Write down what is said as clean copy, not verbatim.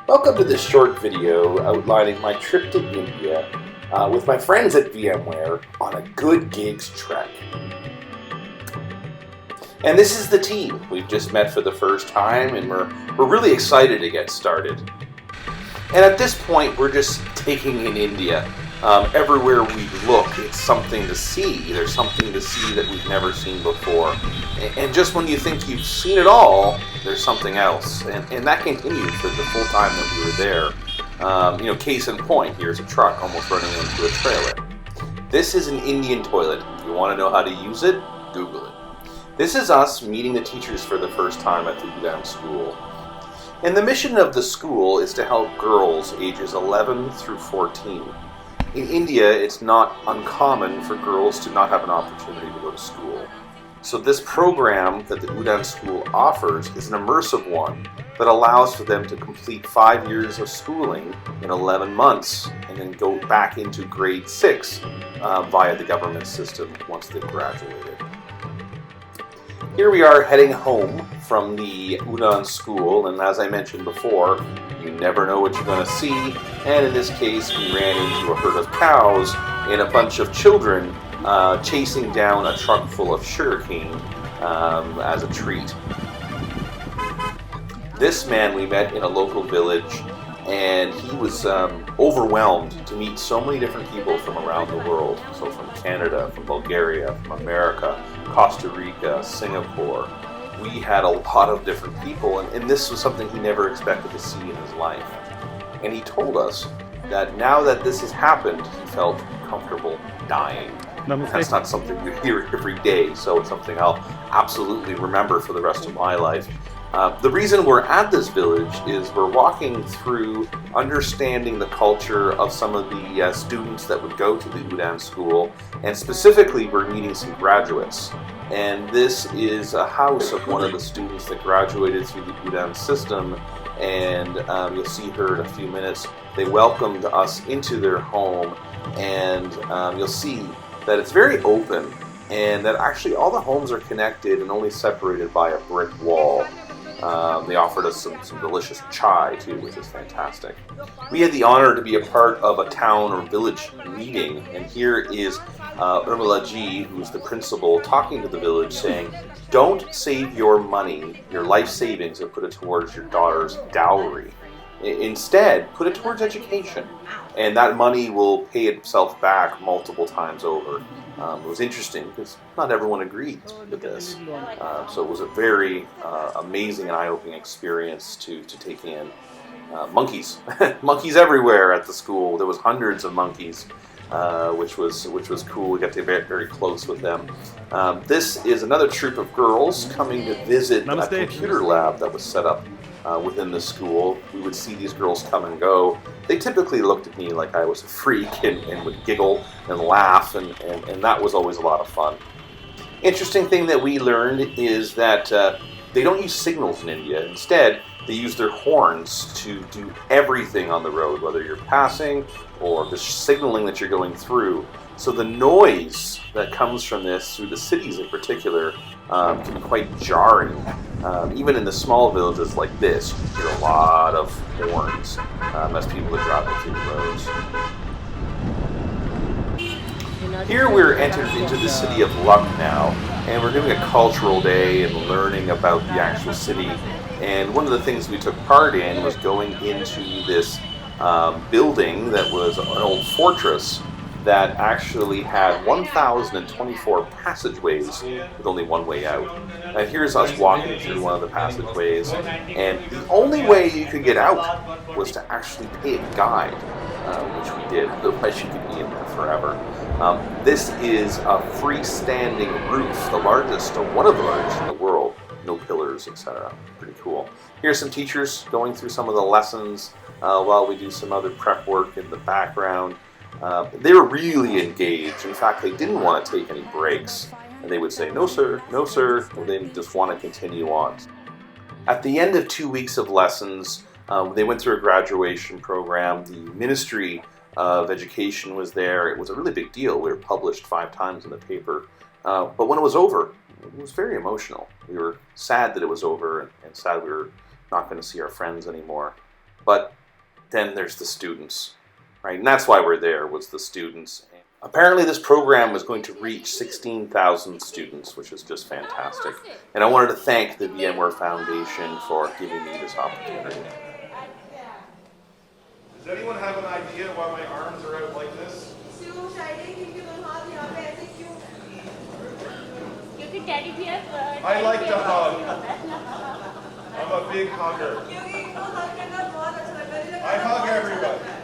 Welcome to this short video outlining my trip to India with my friends at VMware on a Good Gigs trek. And this is the team. We've just met for the first time and we're really excited to get started. And at this point, we're just taking in India. Everywhere we look, it's something to see. There's something to see that we've never seen before. And just when you think you've seen it all, there's something else. And that continued for the full time that we were there. Case in point, here's a truck almost running into a trailer. This is an Indian toilet. If you want to know how to use it, Google it. This is us meeting the teachers for the first time at the Udaan school. And the mission of the school is to help girls ages 11 through 14. In India, it's not uncommon for girls to not have an opportunity to go to school. So this program that the Udaan school offers is an immersive one that allows for them to complete 5 years of schooling in 11 months and then go back into grade 6 via the government system once they've graduated. Here we are heading home from the Udaan school, and as I mentioned before, you never know what you're going to see, and in this case we ran into a herd of cows and a bunch of children chasing down a truck full of sugarcane as a treat. This man we met in a local village, and he was overwhelmed to meet so many different people from around the world. So from Canada, from Bulgaria, from America, Costa Rica, Singapore. We had a lot of different people, and this was something he never expected to see in his life. And he told us that now that this has happened, he felt comfortable dying. That's not something you hear every day, so it's something I'll absolutely remember for the rest of my life. The reason we're at this village is we're walking through understanding the culture of some of the students that would go to the Udaan school, and specifically we're meeting some graduates. And this is a house of one of the students that graduated through the Udaan system, and you'll see her in a few minutes. They welcomed us into their home, and you'll see that it's very open, and that actually all the homes are connected and only separated by a brick wall. They offered us some delicious chai too, which is fantastic. We had the honor to be a part of a town or village meeting, and here is Urmila-ji, who's the principal, talking to the village saying, don't save your money, your life savings, and put it towards your daughter's dowry. Instead, put it towards education, and that money will pay itself back multiple times over. It was interesting because not everyone agreed with this, so it was a very amazing and eye-opening experience to take in. Monkeys, monkeys everywhere at the school. There was hundreds of monkeys, which was cool. We got to get very close with them. This is another troop of girls coming to visit a computer lab that was set up within the school. We would see these girls come and go. They typically looked at me like I was a freak and would giggle and laugh, and that was always a lot of fun. Interesting thing that we learned is that they don't use signals in India. Instead, they use their horns to do everything on the road, whether you're passing or just signaling that you're going through. So the noise that comes from this, through the cities in particular, can be quite jarring. Even in the small villages like this, you hear a lot of horns as people are driving through the roads. Here we're entered into the city of Lucknow, and we're doing a cultural day and learning about the actual city. And one of the things we took part in was going into this building that was an old fortress that actually had 1,024 passageways with only one way out. And here's us walking through one of the passageways, and the only way you could get out was to actually pay a guide, which we did, otherwise you could be in there forever. This is a freestanding roof, the largest, or one of the largest in the world, no pillars, etc. Pretty cool. Here's some teachers going through some of the lessons while we do some other prep work in the background. They were really engaged. In fact, they didn't want to take any breaks. And they would say, no sir, and then just want to continue on. At the end of 2 weeks of lessons, they went through a graduation program. The Ministry of Education was there. It was a really big deal. We were published 5 times in the paper. But when it was over, it was very emotional. We were sad that it was over and sad we were not going to see our friends anymore. But then there's the students, right? And that's why we're there, was the students. Apparently this program was going to reach 16,000 students, which is just fantastic. And I wanted to thank the VMware Foundation for giving me this opportunity. Does anyone have an idea why my arms are out like this? I like to hug. I'm a big hugger. I hug everybody.